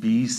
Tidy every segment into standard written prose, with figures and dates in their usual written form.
20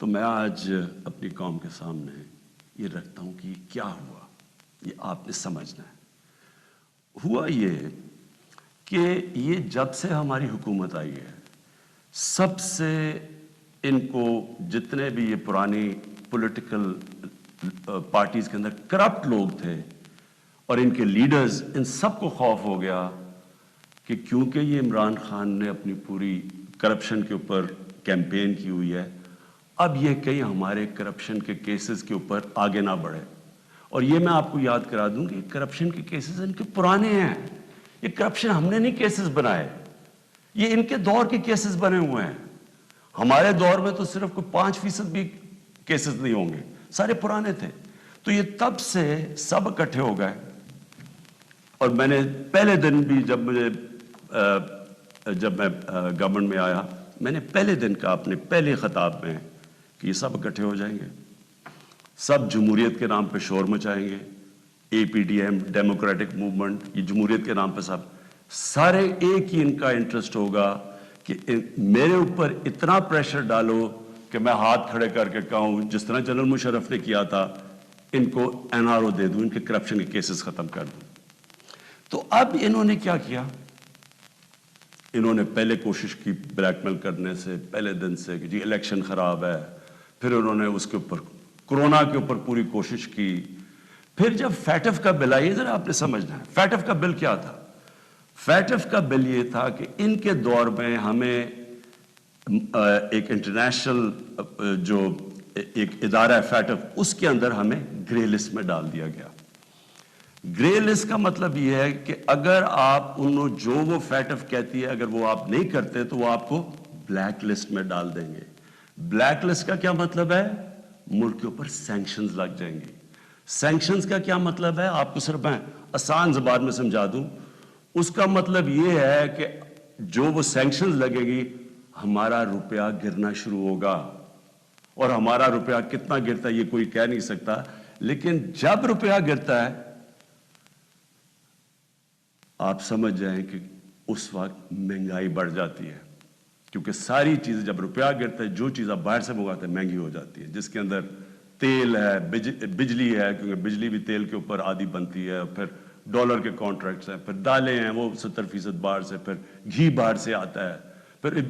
تو میں آج اپنی قوم کے سامنے یہ رکھتا ہوں کہ یہ کیا ہوا، یہ آپ نے سمجھنا ہے۔ ہوا یہ کہ یہ جب سے ہماری حکومت آئی ہے، سب سے ان کو جتنے بھی یہ پرانی پولیٹیکل پارٹیز کے اندر کرپٹ لوگ تھے اور ان کے لیڈرز، ان سب کو خوف ہو گیا کہ کیونکہ یہ عمران خان نے اپنی پوری کرپشن کے اوپر کیمپین کی ہوئی ہے، اب یہ کہیں ہمارے کرپشن کے کیسز کے اوپر آگے نہ بڑھے۔ اور یہ میں آپ کو یاد کرا دوں کہ کرپشن کے کیسز ان کے پرانے ہیں، یہ کرپشن ہم نے نہیں کیسز بنائے، یہ ان کے دور کے کیسز بنے ہوئے ہیں۔ ہمارے دور میں تو صرف کوئی 5% بھی کیسز نہیں ہوں گے، سارے پرانے تھے۔ تو یہ تب سے سب اکٹھے ہو گئے، اور میں نے پہلے دن بھی جب میں گورنمنٹ میں آیا، میں نے پہلے دن کہا اپنے پہلے خطاب میں کہ یہ سب اکٹھے ہو جائیں گے، سب جمہوریت کے نام پہ شور مچائیں گے، A P D M democratic movement, یہ جمہوریت کے نام پہ سب سارے ایک ہی ان کا انٹرسٹ ہوگا کہ میرے اوپر اتنا پریشر ڈالو کہ میں ہاتھ کھڑے کر کے کہوں، جس طرح جنرل مشرف نے کیا تھا، ان کو این آر او دے دوں، ان کے کرپشن کے کیسز ختم کر دوں۔ تو اب انہوں نے کیا کیا؟ انہوں نے پہلے کوشش کی بلیک میل کرنے سے پہلے دن سے کہ جی الیکشن خراب ہے، پھر انہوں نے اس کے اوپر کورونا کے اوپر پوری کوشش کی، پھر جب فیٹف کا بل آئی، ذرا آپ نے سمجھنا ہے فیٹف کا بل کیا تھا۔ فیٹف کا بل یہ تھا کہ ان کے دور میں ہمیں ایک انٹرنیشنل جو ایک ادارہ ہے فیٹف، اس کے اندر ہمیں گرے لسٹ میں ڈال دیا گیا۔ گرے لسٹ کا مطلب یہ ہے کہ اگر آپ جو وہ فیٹف کہتی ہے اگر وہ آپ نہیں کرتے تو وہ آپ کو بلیک لسٹ میں ڈال دیں گے۔ بلیک لسٹ کا کیا مطلب ہے؟ ملک کے اوپر سینکشنز لگ جائیں گے۔ سینکشنز کا کیا مطلب ہے؟ آپ کو صرف میں آسان زبان میں سمجھا دوں، اس کا مطلب یہ ہے کہ جو وہ سینکشنز لگے گی، ہمارا روپیہ گرنا شروع ہوگا، اور ہمارا روپیہ کتنا گرتا ہے یہ کوئی کہہ نہیں سکتا، لیکن جب روپیہ گرتا ہے آپ سمجھ جائیں کہ اس وقت مہنگائی بڑھ جاتی ہے، کیونکہ ساری چیزیں جب روپیہ گرتا ہے، جو چیز آپ باہر سے منگواتے ہیں مہنگی ہو جاتی ہے، جس کے اندر تیل ہے، بجلی ہے، کیونکہ بجلی بھی تیل کے اوپر آدھی بنتی ہے، پھر ڈالر کے کانٹریکٹس ہیں، پھر دالیں ہیں وہ 70% باہر سے، پھر گھی باہر سے آتا ہے، پھر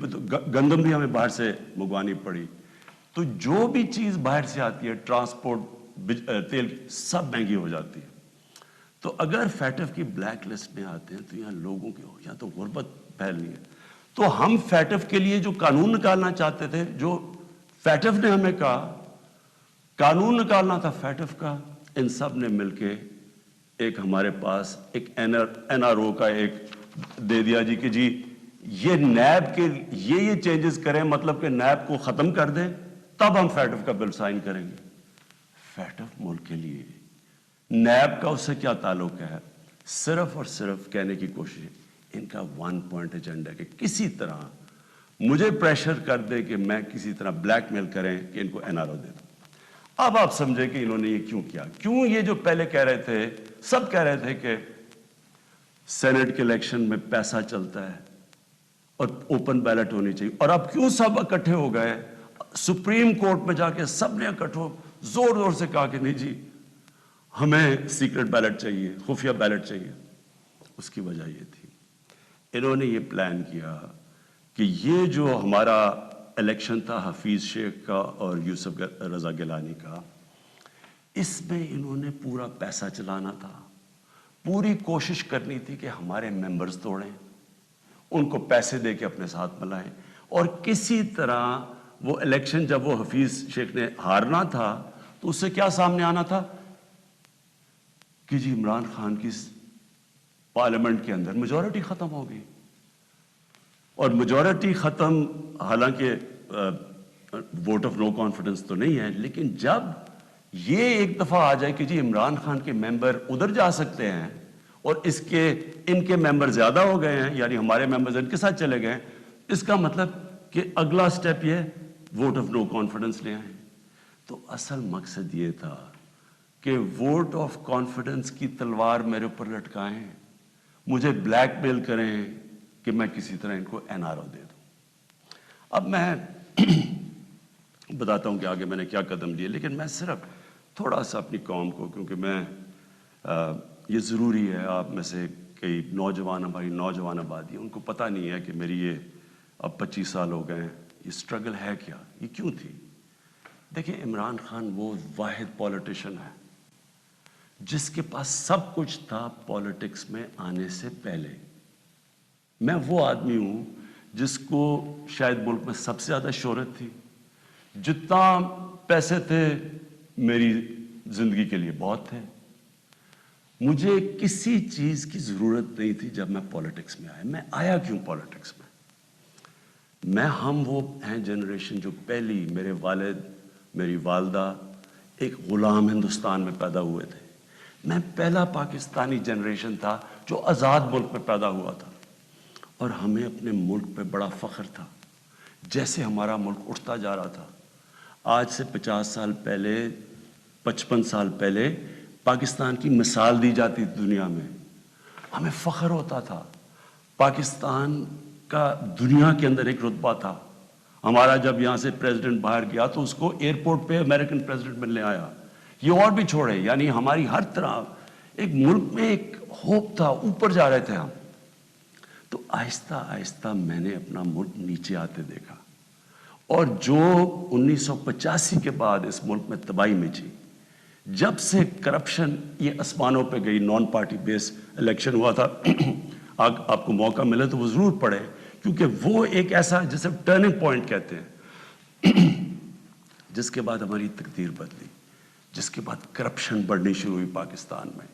گندم بھی ہمیں باہر سے منگوانی پڑی۔ تو جو بھی چیز باہر سے آتی ہے، ٹرانسپورٹ، تیل، سب مہنگی ہو جاتی ہے۔ تو اگر فیٹف کی بلیک لسٹ میں آتے ہیں تو یہاں لوگوں کی یہاں تو غربت پھیلنی ہے۔ تو ہم فیٹف کے لیے جو قانون نکالنا چاہتے تھے، جو فیٹف نے ہمیں کہا قانون نکالنا تھا فیٹف کا، ان سب نے مل کے ایک ہمارے پاس ایک این آر او کا ایک دے دیا جی کہ جی یہ نیب کے یہ چینجز کریں، مطلب کہ نیب کو ختم کر دیں، تب ہم فیٹف کا بل سائن کریں گے۔ فیٹف ملک کے لیے، نیب کا اس سے کیا تعلق ہے؟ صرف اور صرف کہنے کی کوشش، ان کا 1 پوائنٹ ایجنڈا ہے کہ کسی طرح مجھے پریشر کر دے کہ میں کسی طرح بلیک میل کریں کہ ان کو این آر او دے دوں۔ اب آپ سمجھیں کہ انہوں نے یہ کیوں کیا؟ کیوں یہ جو پہلے کہہ رہے تھے، سب کہہ رہے تھے کہ سینٹ کے الیکشن میں پیسہ چلتا ہے اور اوپن بیلٹ ہونی چاہیے، اور اب کیوں سب اکٹھے ہو گئے؟ سپریم کورٹ میں جا کے سب نے اکٹھے زور زور سے کہا کہ نہیں جی ہمیں سیکرٹ بیلٹ چاہیے، خفیہ بیلٹ چاہیے۔ اس کی وجہ یہ تھی، انہوں نے یہ پلان کیا کہ یہ جو ہمارا الیکشن تھا حفیظ شیخ کا اور یوسف رضا گیلانی کا، اس میں انہوں نے پورا پیسہ چلانا تھا، پوری کوشش کرنی تھی کہ ہمارے ممبرز توڑیں، ان کو پیسے دے کے اپنے ساتھ ملائیں، اور کسی طرح وہ الیکشن جب وہ حفیظ شیخ نے ہارنا تھا تو اس سے کیا سامنے آنا تھا کہ جی عمران خان کی پارلیمنٹ کے اندر میجورٹی ختم ہو گئی، اور میجورٹی ختم، حالانکہ ووٹ آف نو کانفیڈنس تو نہیں ہے، لیکن جب یہ ایک دفعہ آ جائے کہ جی عمران خان کے ممبر ادھر جا سکتے ہیں اور ان کے ممبر زیادہ ہو گئے ہیں، یعنی ہمارے ممبرز ان کے ساتھ چلے گئے، اس کا مطلب کہ اگلا سٹیپ یہ ووٹ آف نو کانفیڈنس لے آئیں۔ تو اصل مقصد یہ تھا کہ ووٹ آف کانفیڈنس کی تلوار میرے اوپر لٹکائیں، مجھے بلیک میل کریں کہ میں کسی طرح ان کو این آر او دے دوں۔ اب میں بتاتا ہوں کہ آگے میں نے کیا قدم لیے، لیکن میں صرف تھوڑا سا اپنی قوم کو، کیونکہ میں یہ ضروری ہے، آپ میں سے کئی نوجوان، ہماری نوجوان آبادی، ان کو پتہ نہیں ہے کہ میری یہ اب 25 سال ہو گئے ہیں، یہ سٹرگل ہے کیا، یہ کیوں تھی۔ دیکھیں، عمران خان وہ واحد پولیٹیشین ہے جس کے پاس سب کچھ تھا پولیٹکس میں آنے سے پہلے۔ میں وہ آدمی ہوں جس کو شاید ملک میں سب سے زیادہ شہرت تھی، جتنا پیسے تھے میری زندگی کے لیے بہت تھے، مجھے کسی چیز کی ضرورت نہیں تھی جب میں پولیٹکس میں آیا۔ میں آیا کیوں پولیٹکس میں؟ ہم وہ ہیں جنریشن جو پہلی، میرے والد، میری والدہ ایک غلام ہندوستان میں پیدا ہوئے تھے۔ میں پہلا پاکستانی جنریشن تھا جو آزاد ملک میں پیدا ہوا تھا، اور ہمیں اپنے ملک پہ بڑا فخر تھا۔ جیسے ہمارا ملک اٹھتا جا رہا تھا، آج سے 50 سال پہلے، 55 سال پہلے پاکستان کی مثال دی جاتی تھی دنیا میں، ہمیں فخر ہوتا تھا۔ پاکستان کا دنیا کے اندر ایک رتبہ تھا۔ ہمارا جب یہاں سے پریزیڈنٹ باہر گیا تو اس کو ایئرپورٹ پہ امریکن پریزیڈنٹ ملنے آیا۔ یہ اور بھی چھوڑے، یعنی ہماری ہر طرح ایک ملک میں ایک ہوپ تھا، اوپر جا رہے تھے ہم۔ تو آہستہ آہستہ میں نے اپنا ملک نیچے آتے دیکھا، اور جو 1985 کے بعد اس ملک میں تباہی مچی، جب سے کرپشن یہ آسمانوں پہ گئی، نان پارٹی بیس الیکشن ہوا تھا، آپ کو موقع ملے تو وہ ضرور پڑھے، کیونکہ وہ ایک ایسا جسے ٹرننگ پوائنٹ کہتے ہیں، جس کے بعد ہماری تقدیر بدلی، جس کے بعد کرپشن بڑھنی شروع ہوئی پاکستان میں،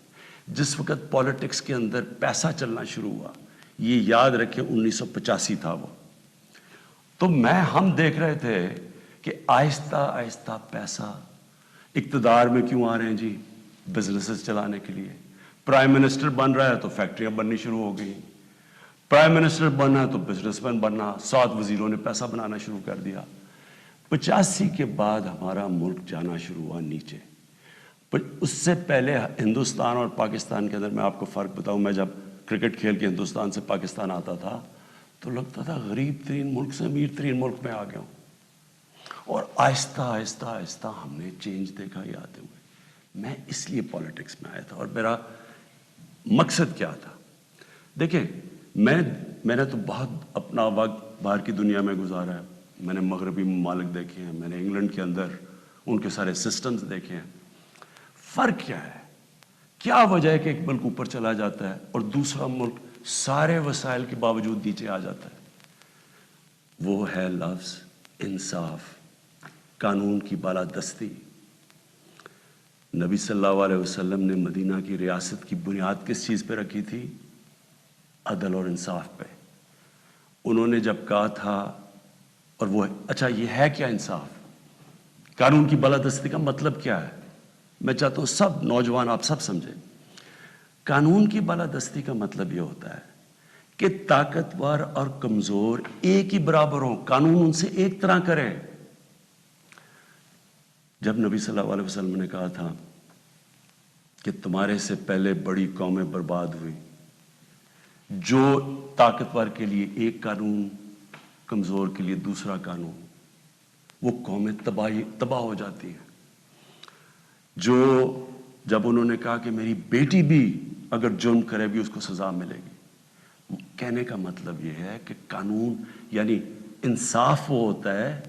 جس وقت پولیٹکس کے اندر پیسہ چلنا شروع ہوا۔ یہ یاد رکھیں 1985 تھا وہ۔ تو ہم دیکھ رہے تھے کہ آہستہ آہستہ پیسہ، اقتدار میں کیوں آ رہے ہیں جی؟ بزنسز چلانے کے لیے۔ پرائم منسٹر بن رہا ہے تو فیکٹریاں بننی شروع ہو گئی، پرائم منسٹر بننا ہے تو بزنس مین بننا، 7 وزیروں نے پیسہ بنانا شروع کر دیا۔ 85 کے بعد ہمارا ملک جانا شروع ہوا نیچے۔ اس سے پہلے ہندوستان اور پاکستان کے اندر میں آپ کو فرق بتاؤں، میں جب کرکٹ کھیل کے ہندوستان سے پاکستان آتا تھا تو لگتا تھا غریب ترین ملک سے امیر ترین ملک میں آ گیا ہوں، اور آہستہ آہستہ آہستہ ہم نے چینج دیکھا یہ آتے ہوئے۔ میں اس لیے پولیٹکس میں آیا تھا، اور میرا مقصد کیا تھا؟ دیکھیں، میں نے تو بہت اپنا وقت باہر کی دنیا میں گزارا ہے۔ میں نے مغربی ممالک دیکھے ہیں، میں نے انگلینڈ کے اندر ان کے سارے سسٹمز دیکھے ہیں۔ فرق کیا ہے؟ کیا وجہ ہے کہ ایک ملک اوپر چلا جاتا ہے اور دوسرا ملک سارے وسائل کے باوجود نیچے آ جاتا ہے؟ وہ ہے لفظ انصاف، قانون کی بالادستی۔ نبی صلی اللہ علیہ وسلم نے مدینہ کی ریاست کی بنیاد کس چیز پہ رکھی تھی؟ عدل اور انصاف پہ۔ انہوں نے جب کہا تھا، اور وہ اچھا یہ ہے کیا انصاف؟ قانون کی بالادستی کا مطلب کیا ہے؟ میں چاہتا ہوں سب نوجوان آپ سب سمجھیں۔ قانون کی بالادستی کا مطلب یہ ہوتا ہے کہ طاقتور اور کمزور ایک ہی برابر ہوں، قانون ان سے ایک طرح کرے۔ جب نبی صلی اللہ علیہ وسلم نے کہا تھا کہ تمہارے سے پہلے بڑی قومیں برباد ہوئی، جو طاقتور کے لیے ایک قانون، کمزور کے لیے دوسرا قانون، وہ قومیں تباہ ہو جاتی ہیں۔ جب انہوں نے کہا کہ میری بیٹی بھی اگر جرم کرے بھی اس کو سزا ملے گی، کہنے کا مطلب یہ ہے کہ قانون یعنی انصاف وہ ہوتا ہے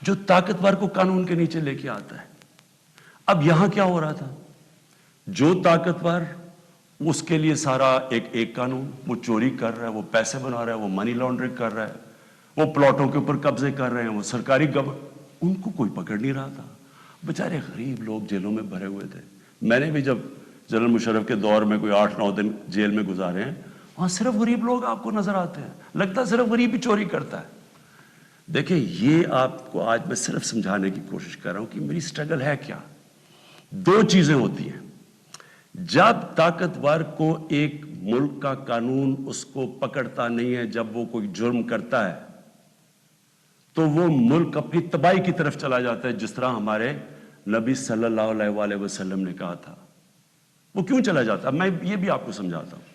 جو طاقتور کو قانون کے نیچے لے کے آتا ہے۔ اب یہاں کیا ہو رہا تھا؟ جو طاقتور، اس کے لیے سارا ایک قانون، وہ چوری کر رہا ہے، وہ پیسے بنا رہا ہے، وہ منی لانڈرنگ کر رہا ہے، وہ پلاٹوں کے اوپر قبضے کر رہے ہیں، وہ سرکاری ان کو کوئی پکڑ نہیں رہا تھا۔ بیچارے غریب لوگ جیلوں میں بھرے ہوئے تھے۔ میں نے بھی جب جنرل مشرف کے دور میں کوئی 8-9 دن جیل میں گزارے ہیں، وہاں صرف غریب لوگ آپ کو نظر آتے ہیں، لگتا ہے صرف غریب ہی چوری کرتا ہے۔ دیکھیں، یہ آپ کو آج میں صرف سمجھانے کی کوشش کر رہا ہوں کہ میری سٹرگل ہے کیا۔ 2 چیزیں ہوتی ہیں۔ جب طاقتور کو ایک ملک کا قانون اس کو پکڑتا نہیں ہے، جب وہ کوئی جرم کرتا ہے تو وہ ملک اپنی تباہی کی طرف چلا جاتا ہے، جس طرح ہمارے نبی صلی اللہ علیہ وسلم نے کہا تھا۔ وہ کیوں چلا جاتا ہے؟ میں یہ بھی آپ کو سمجھاتا ہوں۔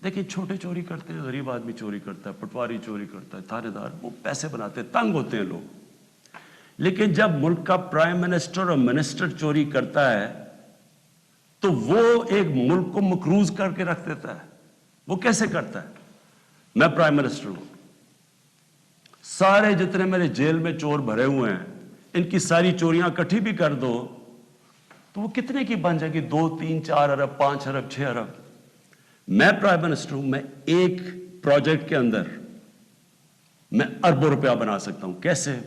دیکھیں، چھوٹے چوری کرتے ہیں، غریب آدمی چوری کرتا ہے، پٹواری چوری کرتا ہے، تھانے دار، وہ پیسے بناتے ہیں، تنگ ہوتے ہیں لوگ۔ لیکن جب ملک کا پرائم منسٹر اور منسٹر چوری کرتا ہے تو وہ ایک ملک کو مقروض کر کے رکھ دیتا ہے. وہ کیسے کرتا ہے؟ میں پرائم منسٹر ہوں, سارے جتنے میرے جیل میں چور بھرے ہوئے ہیں ان کی ساری چوریاں اکٹھی بھی کر دو تو وہ کتنے کی بن جائے گی؟ 2, 3, 4 ارب, 5 ارب, 6 ارب. میں پرائم منسٹر ہوں, میں ایک پروجیکٹ کے اندر میں اربوں روپیہ بنا سکتا ہوں. کیسے؟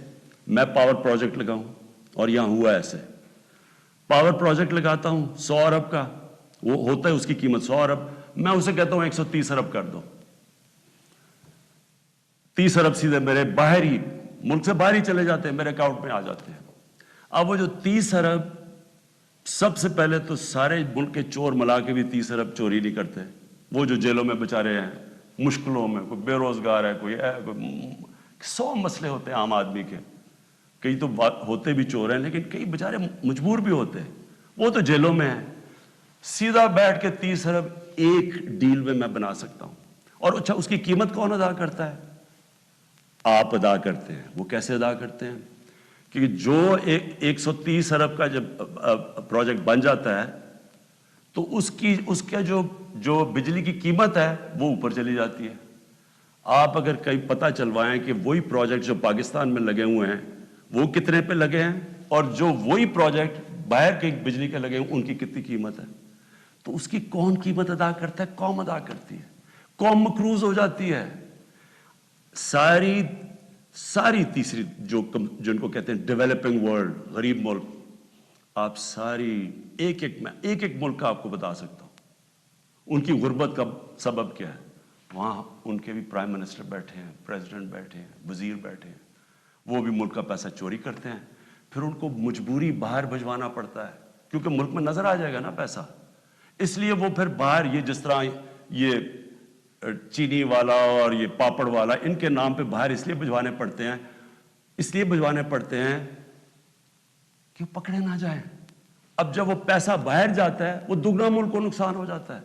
میں پاور پروجیکٹ لگاؤں, اور یہاں ہوا ایسے. پاور پروجیکٹ لگاتا ہوں 100 ارب کا, وہ ہوتا ہے اس کی قیمت 100 ارب, میں اسے کہتا ہوں 130 ارب کر دو. 30 ارب سیدھے میرے باہر ہی, ملک سے باہر ہی چلے جاتے ہیں, میرے اکاؤنٹ میں آ جاتے ہیں. اب وہ جو 30 ارب, سب سے پہلے تو سارے ملک کے چور ملا کے بھی 30 ارب چوری نہیں کرتے. وہ جو جیلوں میں بیچارے ہیں, مشکلوں میں, کوئی بے روزگار ہے, کوئی 100 مسئلے ہوتے ہیں عام آدمی کے. کئی تو ہوتے بھی چور ہیں لیکن کئی بیچارے مجبور بھی ہوتے ہیں, وہ تو جیلوں میں ہیں. سیدھا بیٹھ کے 30 ارب ایک ڈیل میں میں بنا سکتا ہوں. اور اچھا, اس کی قیمت کون ادا کرتا ہے؟ آپ ادا کرتے ہیں. وہ کیسے ادا کرتے ہیں؟ کیونکہ جو 130 ارب کا جب پروجیکٹ بن جاتا ہے تو اس کا جو بجلی کی قیمت ہے وہ اوپر چلی جاتی ہے. آپ اگر کہیں پتہ چلوائیں کہ وہی پروجیکٹ جو پاکستان میں لگے ہوئے ہیں وہ کتنے پہ لگے ہیں, اور جو وہی پروجیکٹ باہر کے بجلی کے لگے ہیں ان کی کتنی قیمت ہے, تو اس کی کون قیمت ادا کرتا ہے؟ قوم ادا کرتی ہے. قوم مقروض ہو جاتی ہے. ساری تیسری جن کو کہتے ہیں ڈیولپنگ ورلڈ, غریب ملک, آپ ساری ایک ایک ملک کا آپ کو بتا سکتا ہوں ان کی غربت کا سبب کیا ہے. وہاں ان کے بھی پرائم منسٹر بیٹھے ہیں, پریزیڈنٹ بیٹھے ہیں, وزیر بیٹھے ہیں, وہ بھی ملک کا پیسہ چوری کرتے ہیں. پھر ان کو مجبوری باہر بھجوانا پڑتا ہے کیونکہ ملک میں نظر آ جائے گا نا پیسہ, اس لیے وہ پھر باہر, یہ جس طرح یہ چینی والا اور یہ پاپڑ والا, ان کے نام پہ باہر اس لیے بھجوانے پڑتے ہیں کہ وہ پکڑے نہ جائیں. اب جب وہ پیسہ باہر جاتا ہے وہ دگنا ملک کو نقصان ہو جاتا ہے.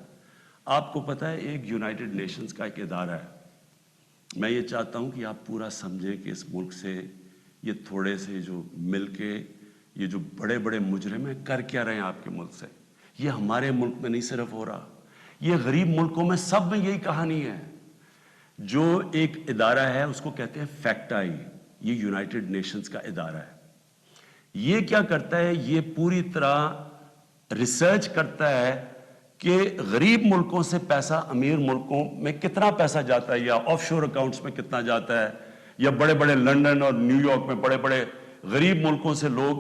آپ کو پتہ ہے ایک یونائٹڈ نیشنز کا ایک ادارہ ہے, میں یہ چاہتا ہوں کہ آپ پورا سمجھیں کہ اس ملک سے یہ تھوڑے سے جو مل کے یہ جو بڑے بڑے مجرم ہیں کر کیا رہے ہیں آپ کے ملک سے. یہ ہمارے ملک میں نہیں صرف ہو رہا, یہ غریب ملکوں میں سب میں یہی کہانی ہے. جو ایک ادارہ ہے اس کو کہتے ہیں فیکٹ آئی, یہ یونائٹڈ نیشنز کا ادارہ ہے. یہ کیا کرتا ہے؟ یہ پوری طرح ریسرچ کرتا ہے کہ غریب ملکوں سے پیسہ امیر ملکوں میں کتنا پیسہ جاتا ہے, یا آف شور اکاؤنٹس میں کتنا جاتا ہے, یا بڑے بڑے لنڈن اور نیو یارک میں بڑے بڑے غریب ملکوں سے لوگ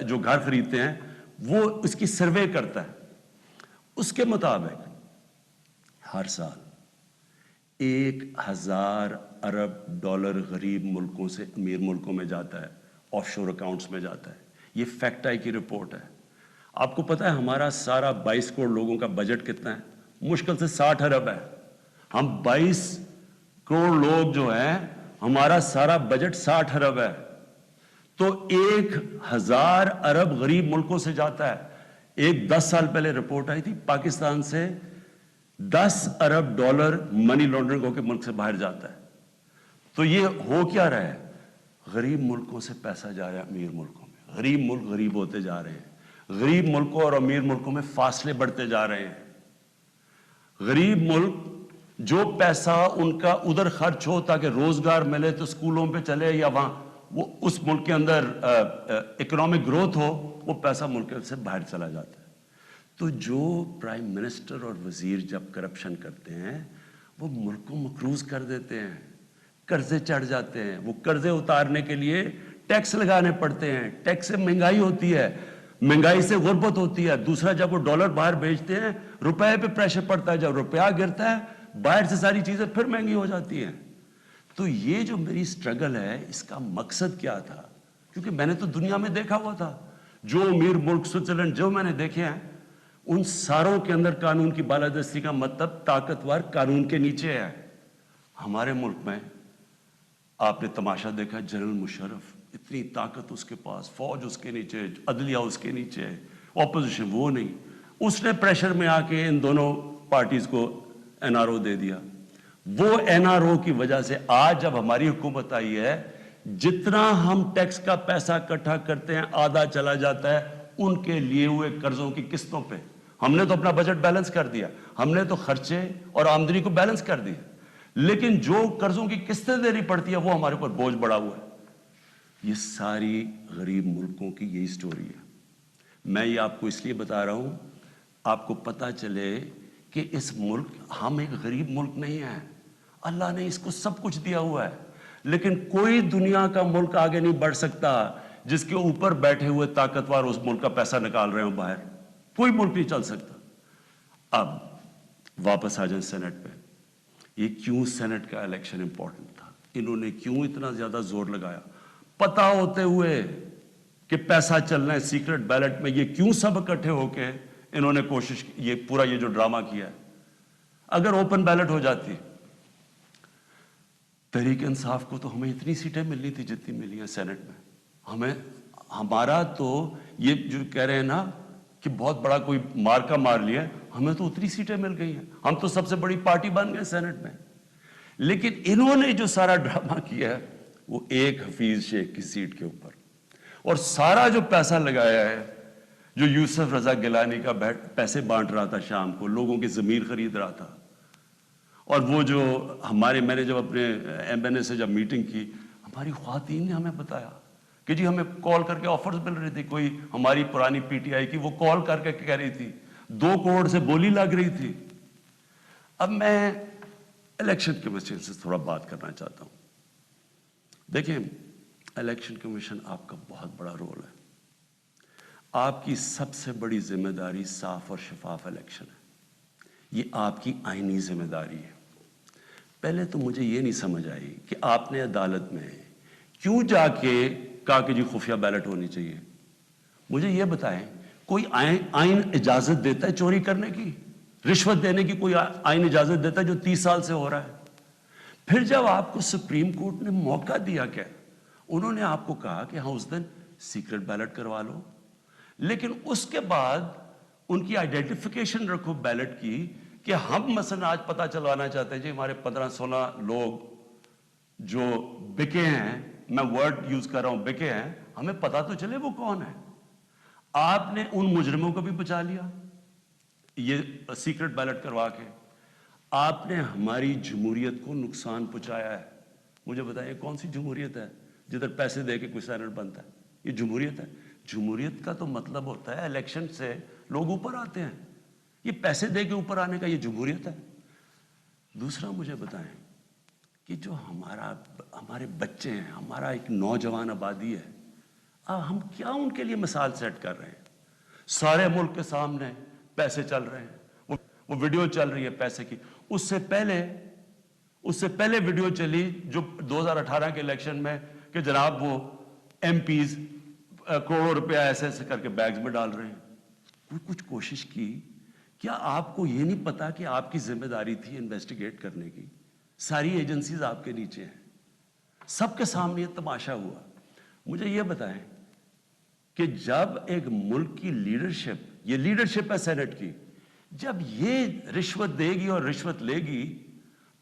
جو گھر خریدتے ہیں وہ اس کی سروے کرتا ہے. اس کے مطابق ہر سال 1000 ارب ڈالر غریب ملکوں سے امیر ملکوں میں جاتا ہے, آف شور اکاؤنٹس میں جاتا ہے. یہ فیکٹ آئی کی رپورٹ ہے. آپ کو پتہ ہے ہمارا سارا 22 کروڑ لوگوں کا بجٹ کتنا ہے؟ مشکل سے 60 ارب ہے. ہم 22 کروڑ لوگ جو ہیں, ہمارا سارا بجٹ 60 ارب ہے. تو 1000 ارب غریب ملکوں سے جاتا ہے. ایک 10 سال پہلے رپورٹ آئی تھی, پاکستان سے 10 ارب ڈالر منی لانڈرنگ ہو کے ملک سے باہر جاتا ہے. تو یہ ہو کیا رہا ہے؟ غریب ملکوں سے پیسہ جا رہا ہے امیر ملکوں میں, غریب ملک غریب ہوتے جا رہے ہیں, غریب ملکوں اور امیر ملکوں میں فاصلے بڑھتے جا رہے ہیں. غریب ملک جو پیسہ ان کا ادھر خرچ ہو تاکہ روزگار ملے تو اسکولوں پہ چلے, یا وہاں وہ اس ملک کے اندر اکنامک گروتھ ہو, وہ پیسہ ملک سے باہر چلا جاتا ہے. تو جو پرائم منسٹر اور وزیر جب کرپشن کرتے ہیں وہ ملک کو مقروض کر دیتے ہیں, قرضے چڑھ جاتے ہیں. وہ قرضے اتارنے کے لیے ٹیکس لگانے پڑتے ہیں, ٹیکس سے مہنگائی ہوتی ہے, مہنگائی سے غربت ہوتی ہے. دوسرا, جب وہ ڈالر باہر بھیجتے ہیں روپے پہ پریشر پڑتا ہے, جب روپیہ گرتا ہے باہر سے ساری چیزیں پھر مہنگی ہو جاتی ہیں. تو یہ جو میری سٹرگل ہے اس کا مقصد کیا تھا؟ کیونکہ میں نے تو دنیا میں دیکھا ہوا تھا, جو امیر ملک سوئٹزرلینڈ جو میں نے دیکھے ہیں ان ساروں کے اندر قانون کی بالادستی کا مطلب طاقتور قانون کے نیچے ہے. ہمارے ملک میں آپ نے تماشا دیکھا, جنرل مشرف اتنی طاقت اس کے پاس, فوج اس کے نیچے, عدلیہ اس کے نیچے, اپوزیشن وہ نہیں. اس نے پریشر میں آ کے ان دونوں پارٹیز کو NRO دے دیا. وہ NRO کی وجہ سے آج جب ہماری حکومت آئی ہے, جتنا ہم ٹیکس کا پیسہ اکٹھا کرتے ہیں آدھا چلا جاتا ہے ان کے لیے ہوئے قرضوں کی قسطوں پہ. ہم نے تو اپنا بجٹ بیلنس کر دیا, ہم نے تو خرچے اور آمدنی کو بیلنس کر دیا, لیکن جو قرضوں کی قسطیں دینی پڑتی ہے وہ ہمارے اوپر بوجھ بڑھا ہوا ہے. یہ ساری غریب ملکوں کی یہی سٹوری ہے. میں یہ آپ کو اس لیے بتا رہا ہوں آپ کو پتا چلے کہ اس ملک, ہم ایک غریب ملک نہیں ہیں, اللہ نے اس کو سب کچھ دیا ہوا ہے, لیکن کوئی دنیا کا ملک آگے نہیں بڑھ سکتا جس کے اوپر بیٹھے ہوئے طاقتور اس ملک کا پیسہ نکال رہے ہوں باہر. کوئی ملک نہیں چل سکتا. اب واپس آ جائیں سینٹ پہ. یہ کیوں سینٹ کا الیکشن امپورٹنٹ تھا, انہوں نے کیوں اتنا زیادہ زور لگایا پتا ہوتے ہوئے کہ پیسہ چلنا ہے سیکرٹ بیلٹ میں, یہ کیوں سب اکٹھے ہو کے انہوں نے کوشش کی, یہ پورا یہ جو ڈرامہ کیا ہے. اگر اوپن بیلٹ ہو جاتی تحریک انصاف کو تو ہمیں اتنی سیٹیں ملنی تھی جتنی ملی ہیں سینٹ میں. ہمیں, ہمارا تو یہ جو کہہ رہے ہیں نا کہ بہت بڑا کوئی مارکا مار لیا, ہمیں تو اتنی سیٹیں مل گئی ہیں, ہم تو سب سے بڑی پارٹی بن گئے سینٹ میں. لیکن انہوں نے جو سارا ڈرامہ کیا ہے وہ ایک حفیظ شیخ کی سیٹ کے اوپر, اور سارا جو پیسہ لگایا ہے جو یوسف رضا گیلانی کا پیسے بانٹ رہا تھا شام کو, لوگوں کی ضمیر خرید رہا تھا, اور وہ جو ہمارے, میں نے جب اپنے ایم این اے سے جب میٹنگ کی, ہماری خواتین نے ہمیں بتایا کہ جی ہمیں کال کر کے آفرز مل رہی تھی. کوئی ہماری پرانی پی ٹی آئی کی وہ کال کر کے کہہ رہی تھی 2 کروڑ سے بولی لگ رہی تھی. اب میں الیکشن کمیشن سے تھوڑا بات کرنا چاہتا ہوں. دیکھیں, الیکشن کمیشن آپ کا بہت بڑا رول ہے. آپ کی سب سے بڑی ذمہ داری صاف اور شفاف الیکشن ہے. یہ آپ کی آئینی ذمہ داری ہے. پہلے تو مجھے یہ نہیں سمجھ آئی کہ آپ نے عدالت میں کیوں جا کے کہا کہ جی خفیہ بیلٹ ہونی چاہیے. مجھے یہ بتائیں, کوئی آئین اجازت دیتا ہے چوری کرنے کی, رشوت دینے کی کوئی آئین اجازت دیتا ہے جو 30 سال سے ہو رہا ہے؟ پھر جب آپ کو سپریم کورٹ نے موقع دیا, کیا انہوں نے آپ کو کہا کہ ہاں اس دن سیکرٹ بیلٹ کروا لو, لیکن اس کے بعد ان کی آئیڈینٹیفیکیشن رکھو بیلٹ کی کہ ہم مثلا آج پتا چلوانا چاہتے ہیں جی ہمارے 15-16 لوگ جو بکے ہیں, میں ورڈ یوز کر رہا ہوں بکے ہیں, ہمیں پتا تو چلے وہ کون ہے. آپ نے ان مجرموں کو بھی بچا لیا یہ سیکرٹ بیلٹ کروا کے. آپ نے ہماری جمہوریت کو نقصان پہنچایا ہے. مجھے بتائیں کون سی جمہوریت ہے جدھر پیسے دے کے کوئی سینٹ بنتا ہے؟ یہ جمہوریت ہے؟ جمہوریت کا تو مطلب ہوتا ہے الیکشن سے لوگ اوپر آتے ہیں, یہ پیسے دے کے اوپر آنے کا یہ جمہوریت ہے؟ دوسرا مجھے بتائیں کہ جو ہمارے بچے ہیں, ہمارا ایک نوجوان آبادی ہے, ہم کیا ان کے لیے مثال سیٹ کر رہے ہیں؟ سارے ملک کے سامنے پیسے چل رہے ہیں, وہ ویڈیو چل رہی ہے پیسے کی. اس سے پہلے ویڈیو چلی جو 2018 کے الیکشن میں کہ جناب وہ ایم پیز کروڑوں روپیہ ایسے ایسے کر کے بیگز میں ڈال رہے ہیں. کوئی کچھ کوشش کی؟ کیا آپ کو یہ نہیں پتا کہ آپ کی ذمہ داری تھی انویسٹیگیٹ کرنے کی؟ ساری ایجنسیز آپ کے نیچے ہیں, سب کے سامنے یہ تماشا ہوا. مجھے یہ بتائیں کہ جب ایک ملک کی لیڈرشپ, یہ لیڈرشپ ہے سینٹ کی, جب یہ رشوت دے گی اور رشوت لے گی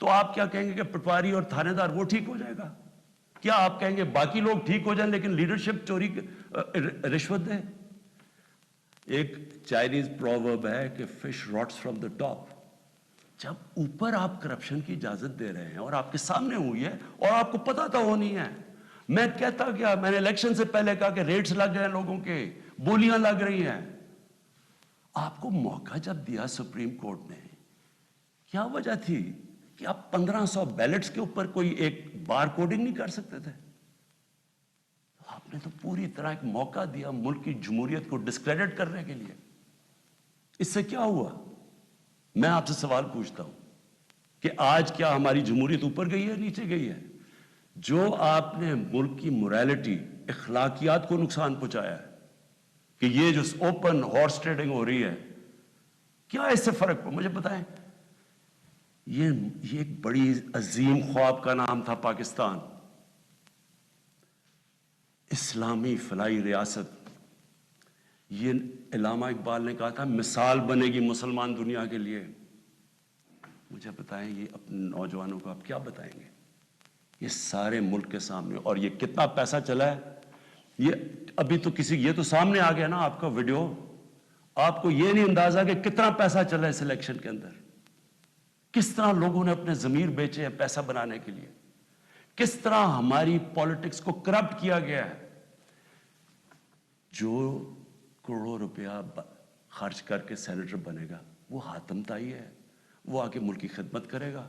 تو آپ کیا کہیں گے کہ پٹواری اور تھانے دار وہ ٹھیک ہو جائے گا؟ کیا آپ کہیں گے باقی لوگ ٹھیک ہو جائیں لیکن لیڈرشپ چوری رشوت دے؟ ایک چائنیز پروورب ہے کہ fish roots from the top. جب اوپر آپ کرپشن کی اجازت دے رہے ہیں اور آپ کے سامنے ہوئی ہے اور آپ کو پتا تو ہونی ہے. میں کہتا کیا, میں نے الیکشن سے پہلے کہا کہ ریٹس لگ گئے ہیں لوگوں کے, بولیاں لگ رہی ہیں. آپ کو موقع جب دیا سپریم کورٹ نے, کیا وجہ تھی کہ آپ 1500 بیلٹس کے اوپر کوئی ایک بار کوڈنگ نہیں کر سکتے تھے؟ آپ نے تو پوری طرح ایک موقع دیا ملک کی جمہوریت کو ڈسکریڈٹ کرنے کے لیے. اس سے کیا ہوا؟ میں آپ سے سوال پوچھتا ہوں کہ آج کیا ہماری جمہوریت اوپر گئی ہے نیچے گئی ہے؟ جو آپ نے ملک کی موریلٹی, اخلاقیات کو نقصان پہنچایا ہے کہ یہ جو اوپن ہارس ٹریڈنگ ہو رہی ہے, کیا اس سے فرق پڑا؟ مجھے بتائیں. یہ ایک بڑی عظیم خواب کا نام تھا پاکستان, اسلامی فلاحی ریاست. یہ علامہ اقبال نے کہا تھا مثال بنے گی مسلمان دنیا کے لیے. مجھے بتائیں یہ اپنے نوجوانوں کو آپ کیا بتائیں گے؟ یہ سارے ملک کے سامنے. اور یہ کتنا پیسہ چلا ہے یہ ابھی تو یہ تو سامنے آ گیا نا آپ کا ویڈیو. آپ کو یہ نہیں اندازہ کہ کتنا پیسہ چلا ہے اس الیکشن کے اندر. کس طرح لوگوں نے اپنے ضمیر بیچے ہیں پیسہ بنانے کے لیے. کس طرح ہماری پالیٹکس کو کرپٹ کیا گیا ہے. جو کروڑوں روپیہ خرچ کر کے سینیٹر بنے گا وہ حاتم طائی ہے. وہ آ کے ملک کی خدمت کرے گا.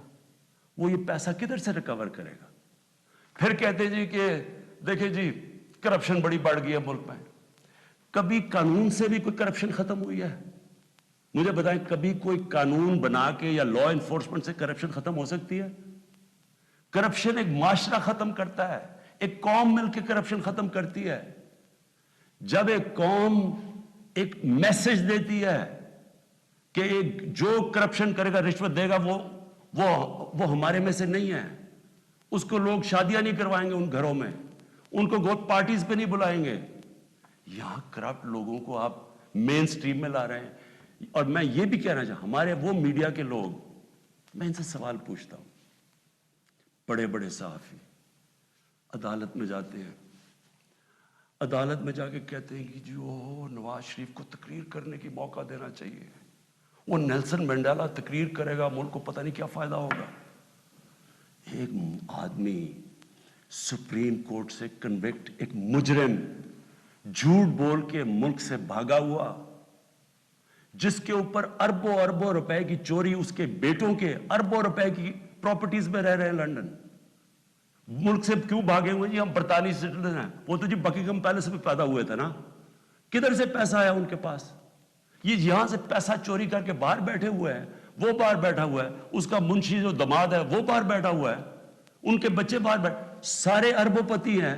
وہ یہ پیسہ کدھر سے ریکور کرے گا. پھر کہتے جی کہ دیکھیں جی کرپشن بڑی بڑھ گئی ہے ملک میں. کبھی قانون سے بھی کوئی کرپشن ختم ہوئی ہے؟ مجھے بتائیں کبھی کوئی قانون بنا کے یا لا انفورسمنٹ سے کرپشن ختم ہو سکتی ہے؟ کرپشن ایک معاشرہ ختم کرتا ہے. ایک قوم مل کے کرپشن ختم کرتی ہے. جب ایک قوم ایک میسج دیتی ہے کہ جو کرپشن کرے گا رشوت دے گا وہ ہمارے میں سے نہیں ہے. اس کو لوگ شادیاں نہیں کروائیں گے ان گھروں میں. ان کو گوٹ پارٹیز پہ نہیں بلائیں گے. یہاں کرپٹ لوگوں کو آپ مین سٹریم میں لا رہے ہیں. اور میں یہ بھی کہنا چاہتا ہوں ہمارے وہ میڈیا کے لوگ, میں ان سے سوال پوچھتا ہوں. بڑے بڑے صحافی عدالت میں جاتے ہیں. عدالت میں جا کے کہتے ہیں کہ جی وہ نواز شریف کو تقریر کرنے کی موقع دینا چاہیے. وہ نیلسن منڈیلا تقریر کرے گا ملک کو پتہ نہیں کیا فائدہ ہوگا. ایک آدمی سپریم کورٹ سے کنوکٹ, ایک مجرم جھوٹ بول کے ملک سے بھاگا ہوا, جس کے اوپر اربوں اربوں روپے کی چوری, اس کے بیٹوں کے اربوں روپے کی پراپرٹیز میں رہ رہے ہیں لنڈن. ملک سے کیوں بھاگے ہوئے جی؟ ہم برطانوی سٹیزن ہیں. وہ تو جی بکنگھم پیلس میں پیدا ہوئے تھے نا. کدھر سے پیسہ آیا ان کے پاس؟ یہ یہاں سے پیسہ چوری کر کے باہر بیٹھے ہوئے ہیں. وہ باہر بیٹھا ہوا ہے, اس کا منشی جو دماد ہے وہ باہر بیٹھا ہوا ہے, ان کے بچے باہر بیٹھے, سارے اربوں پتی ہیں.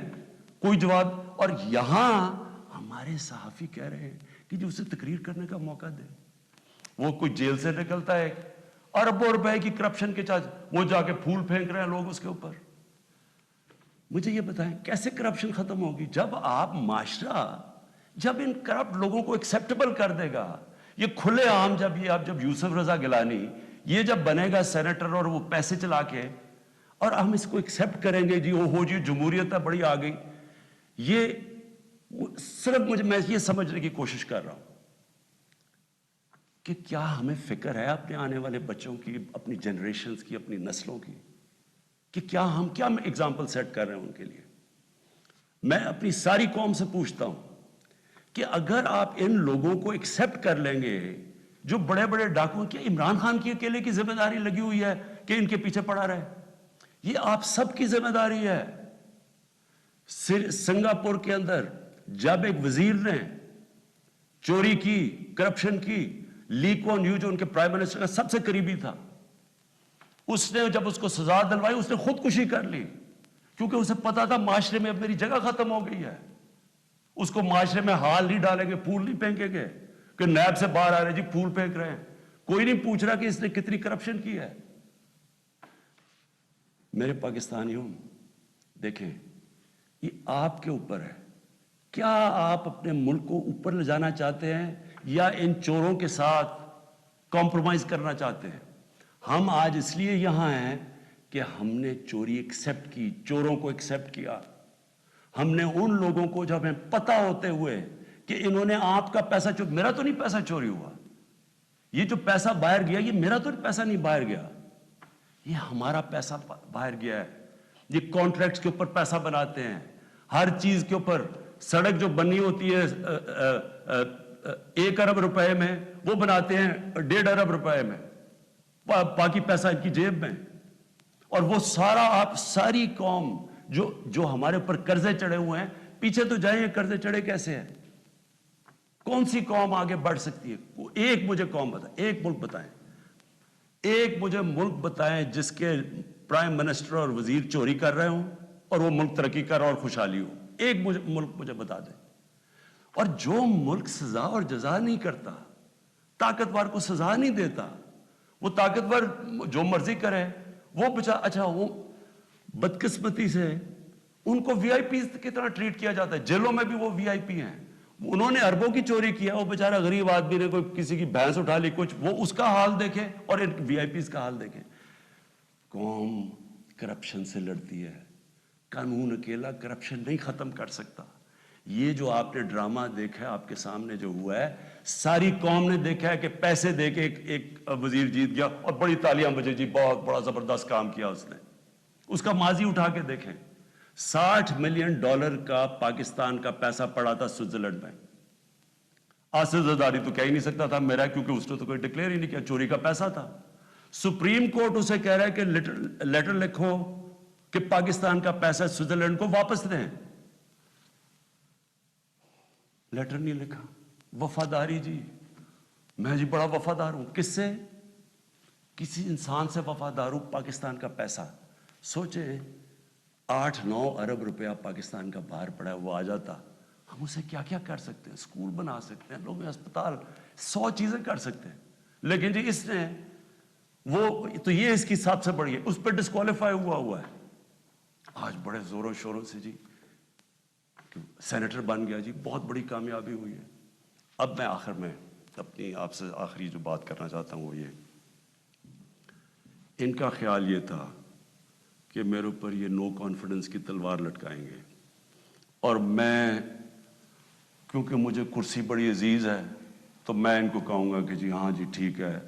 کوئی جواب. اور یہاں ہمارے صحافی کہہ رہے ہیں کہ جو اسے تقریر کرنے کا موقع دے. وہ کوئی جیل سے نکلتا ہے اربوں روپے کی کرپشن کے چارج, وہ جا کے پھول پھینک رہے ہیں لوگ اس کے اوپر. مجھے یہ بتائیں کیسے کرپشن ختم ہوگی؟ جب آپ معاشرہ جب ان کرپٹ لوگوں کو ایکسیپٹیبل کر دے گا. یہ کھلے عام جب یوسف رضا گیلانی یہ جب بنے گا سینیٹر اور وہ پیسے چلا کے, اور ہم اس کو ایکسیپٹ کریں گے جی ہو جی جمہوریت ہے بڑی آ گئی. یہ صرف میں یہ سمجھنے کی کوشش کر رہا ہوں کہ کیا ہمیں فکر ہے اپنے آنے والے بچوں کی, اپنی جنریشنز کی, اپنی نسلوں کی, کہ کیا ہم ایگزامپل سیٹ کر رہے ہیں ان کے لیے. میں اپنی ساری قوم سے پوچھتا ہوں کہ اگر آپ ان لوگوں کو ایکسیپٹ کر لیں گے جو بڑے بڑے ڈاکو, کیا عمران خان کی اکیلے کی ذمہ داری لگی ہوئی ہے کہ ان کے پیچھے پڑا رہے؟ یہ آپ سب کی ذمہ داری ہے. سنگاپور کے اندر جب ایک وزیر نے چوری کی, کرپشن کی, لی کوان یو جو ان کے پرائم منسٹر کا سب سے قریبی تھا, اس نے جب اس کو سزا دلوائی اس نے خودکشی کر لی, کیونکہ اسے پتا تھا معاشرے میں اب میری جگہ ختم ہو گئی ہے. اس کو معاشرے میں ہال نہیں ڈالیں گے, پھول نہیں پھینکیں گے کہ نیب سے باہر آ رہے جی پھول پھینک رہے ہیں. کوئی نہیں پوچھ رہا کہ اس نے کتنی کرپشن کی ہے. میرے پاکستانیوں دیکھیں یہ آپ کے اوپر ہے. کیا آپ اپنے ملک کو اوپر لے جانا چاہتے ہیں یا ان چوروں کے ساتھ کمپرومائز کرنا چاہتے ہیں؟ ہم آج اس لیے یہاں ہیں کہ ہم نے چوری ایکسیپٹ کی, چوروں کو ایکسیپٹ کیا. ہم نے ان لوگوں کو جب ہمیں پتہ ہوتے ہوئے کہ انہوں نے آپ کا پیسہ میرا تو نہیں پیسہ چوری ہوا, یہ جو پیسہ باہر گیا یہ میرا تو پیسہ نہیں باہر گیا, یہ ہمارا پیسہ باہر گیا ہے. یہ کانٹریکٹس کے اوپر پیسہ بناتے ہیں, ہر چیز کے اوپر. سڑک جو بنی ہوتی ہے 1 ارب روپے میں وہ بناتے ہیں 1.5 ارب روپے میں, باقی پیسہ ان کی جیب میں. اور وہ سارا آپ ساری قوم جو ہمارے اوپر قرضے چڑھے ہوئے ہیں, پیچھے تو جائیں قرضے چڑھے کیسے ہیں؟ کون سی قوم آگے بڑھ سکتی ہے؟ ایک مجھے قوم بتائیں, ایک ملک بتائیں, ایک مجھے ملک بتائیں جس کے پرائم منسٹر اور وزیر چوری کر رہے ہوں اور وہ ملک ترقی کر رہا اور خوشحالی ہو. ایک ملک مجھے بتا دیں. اور جو ملک سزا اور جزا نہیں کرتا, طاقتور کو سزا نہیں دیتا, وہ طاقتور جو مرضی کرے, وہ اچھا وہ بدقسمتی سے ان کو وی آئی پی کی طرح ٹریٹ کیا جاتا ہے. جیلوں میں بھی وہ وی آئی پی ہیں. انہوں نے اربوں کی چوری کیا, وہ بیچارہ غریب آدمی نے کوئی کسی کی بھینس اٹھا لی کچھ, وہ اس کا حال دیکھیں اور ان وی آئی پیز کا حال دیکھیں. قوم کرپشن سے لڑتی ہے. قانون اکیلا کرپشن نہیں ختم کر سکتا. یہ جو آپ نے ڈرامہ دیکھا ہے آپ کے سامنے جو ہوا ہے, ساری قوم نے دیکھا ہے کہ پیسے دے کے ایک وزیر جیت گیا اور بڑی تالیاں بجے, جی بہت بڑا زبردست کام کیا اس نے. اس کا ماضی اٹھا کے دیکھیں. $60 ملین کا پاکستان کا پیسہ پڑا تھا سوئٹزرلینڈ میں. آصف زرداری تو کہہ ہی نہیں سکتا تھا میرا, کیونکہ اس نے تو کوئی ڈکلیئر ہی نہیں کیا, چوری کا پیسہ تھا. سپریم کورٹ اسے کہہ رہا ہے کہ لیٹر لکھو کہ پاکستان کا پیسہ سوئٹزرلینڈ کو واپس دیں. لیٹر نہیں لکھا. وفاداری جی, میں جی بڑا وفادار ہوں. کس سے؟ کسی انسان سے وفادار ہوں. پاکستان کا پیسہ سوچیں, 8-9 ارب روپیہ پاکستان کا باہر پڑا ہے, وہ آ جاتا, ہم اسے کیا کیا کر سکتے ہیں. اسکول بنا سکتے ہیں, لوگ اسپتال, 100 چیزیں کر سکتے ہیں. لیکن جی اس نے وہ تو یہ اس کی سب سے بڑی ہے, اس پہ ڈسکوالیفائی ہوا ہے. آج بڑے زوروں شوروں سے جی سینیٹر بن گیا, جی بہت بڑی کامیابی ہوئی ہے. اب میں آخر میں اپنی آپ سے آخری جو بات کرنا چاہتا ہوں وہ یہ, ان کا خیال یہ تھا کہ میرے اوپر یہ نو کانفیڈنس کی تلوار لٹکائیں گے, اور میں کیونکہ مجھے کرسی بڑی عزیز ہے تو میں ان کو کہوں گا کہ جی ہاں جی ٹھیک ہے,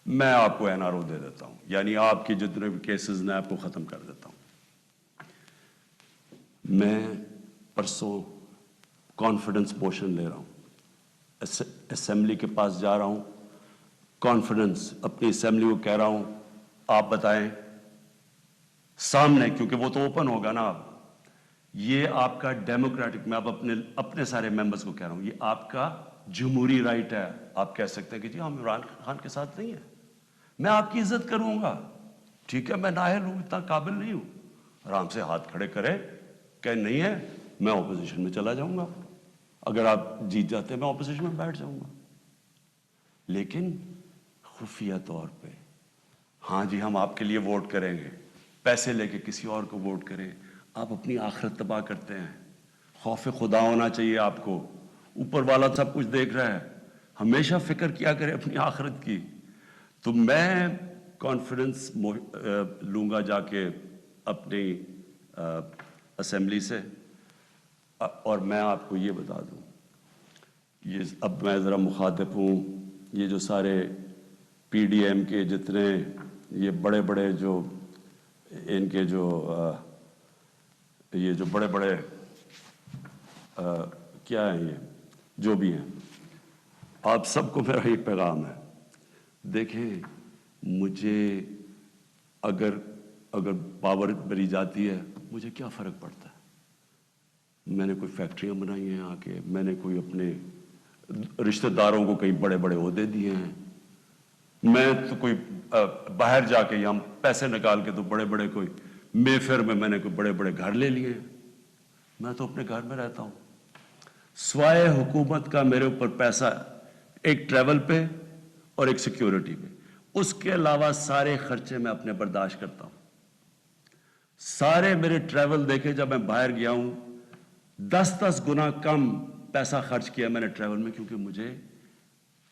میں آپ کو NRO دے دیتا ہوں, یعنی آپ کی جتنے بھی کیسز نے آپ کو ختم کر دیتا ہوں. میں پرسوں کانفیڈنس موشن لے رہا ہوں, اسمبلی کے پاس جا رہا ہوں, کانفیڈنس اپنی اسمبلی کو کہہ رہا ہوں آپ بتائیں سامنے, کیونکہ وہ تو اوپن ہوگا نا. آپ یہ آپ کا ڈیموکریٹک, میں اب اپنے سارے ممبرز کو کہہ رہا ہوں, یہ آپ کا جمہوری رائٹ ہے. آپ کہہ سکتے ہیں کہ جی ہم عمران خان کے ساتھ نہیں ہیں, میں آپ کی عزت کروں گا, ٹھیک ہے, میں نااہل ہوں, اتنا قابل نہیں ہوں. آرام سے ہاتھ کھڑے کرے کہ نہیں ہے, میں اپوزیشن میں چلا جاؤں گا. اگر آپ جیت جاتے ہیں میں اپوزیشن میں بیٹھ جاؤں گا. لیکن خفیہ طور پہ ہاں جی ہم آپ کے لیے ووٹ کریں گے, پیسے لے کے کسی اور کو ووٹ کریں. آپ اپنی آخرت تباہ کرتے ہیں. خوف خدا ہونا چاہیے آپ کو, اوپر والا سب کچھ دیکھ رہا ہے, ہمیشہ فکر کیا کرے اپنی آخرت کی. تو میں کانفیڈنس لوں گا جا کے اپنی اسمبلی سے. اور میں آپ کو یہ بتا دوں, یہ اب میں ذرا مخاطب ہوں, یہ جو سارے PDM کے جتنے یہ بڑے بڑے جو ان کے جو یہ جو بڑے بڑے کیا ہیں, یہ جو بھی ہیں, آپ سب کو میرا یہ پیغام ہے, دیکھیں مجھے اگر پاور بری جاتی ہے مجھے کیا فرق پڑتا ہے. میں نے کوئی فیکٹریاں بنائی ہیں آ کے, میں نے کوئی اپنے رشتہ داروں کو کئی بڑے بڑے عہدے دیے ہیں, میں تو کوئی باہر جا کے یہاں پیسے نکال کے تو بڑے بڑے کوئی مے فیئر میں نے کوئی بڑے بڑے گھر لے لیے ہیں. میں تو اپنے گھر میں رہتا ہوں, سوائے حکومت کا میرے اوپر پیسہ ایک ٹریول پہ اور ایک سیکیورٹی پہ, اس کے علاوہ سارے خرچے میں اپنے برداشت کرتا ہوں. سارے میرے ٹریول دیکھے, جب میں باہر گیا ہوں 10 گنا کم پیسہ خرچ کیا میں نے ٹریول میں, کیونکہ مجھے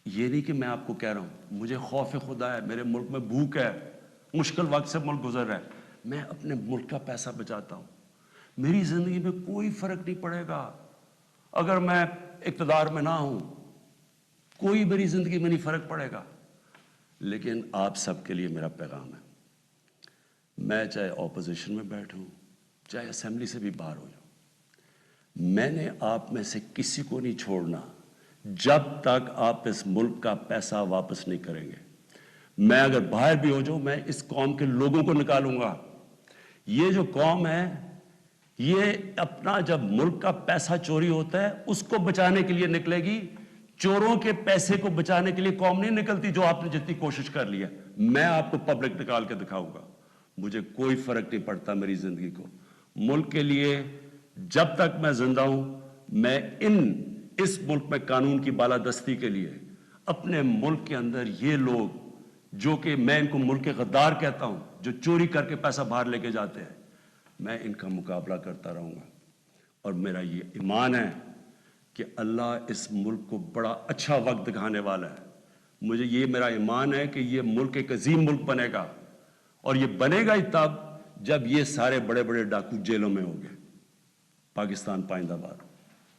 یہ نہیں کہ میں آپ کو کہہ رہا ہوں, مجھے خوف خدا ہے, میرے ملک میں بھوک ہے, مشکل وقت سے ملک گزر رہا ہے, میں اپنے ملک کا پیسہ بچاتا ہوں. میری زندگی میں کوئی فرق نہیں پڑے گا اگر میں اقتدار میں نہ ہوں, کوئی میری زندگی میں نہیں فرق پڑے گا. لیکن آپ سب کے لیے میرا پیغام ہے, میں چاہے اپوزیشن میں بیٹھوں چاہے اسمبلی سے بھی باہر ہو جاؤں, میں نے آپ میں سے کسی کو نہیں چھوڑنا جب تک آپ اس ملک کا پیسہ واپس نہیں کریں گے. میں اگر باہر بھی ہو جاؤں, میں اس قوم کے لوگوں کو نکالوں گا. یہ جو قوم ہے یہ اپنا جب ملک کا پیسہ چوری ہوتا ہے اس کو بچانے کے لیے نکلے گی, چوروں کے پیسے کو بچانے کے لیے قوم نہیں نکلتی جو آپ نے جتنی کوشش کر لی ہے. میں آپ کو پبلک نکال کے دکھاؤں گا, مجھے کوئی فرق نہیں پڑتا میری زندگی کو. ملک کے لیے جب تک میں زندہ ہوں, میں اس ملک میں قانون کی بالادستی کے لیے اپنے ملک کے اندر یہ لوگ جو کہ میں ان کو ملک کے غدار کہتا ہوں, جو چوری کر کے پیسہ باہر لے کے جاتے ہیں, میں ان کا مقابلہ کرتا رہوں گا. اور میرا یہ ایمان ہے کہ اللہ اس ملک کو بڑا اچھا وقت دکھانے والا ہے. مجھے یہ میرا ایمان ہے کہ یہ ملک ایک عظیم ملک بنے گا, اور یہ بنے گا ہی تب جب یہ سارے بڑے بڑے ڈاکو جیلوں میں ہو گئے، پاکستان پائندہ باد،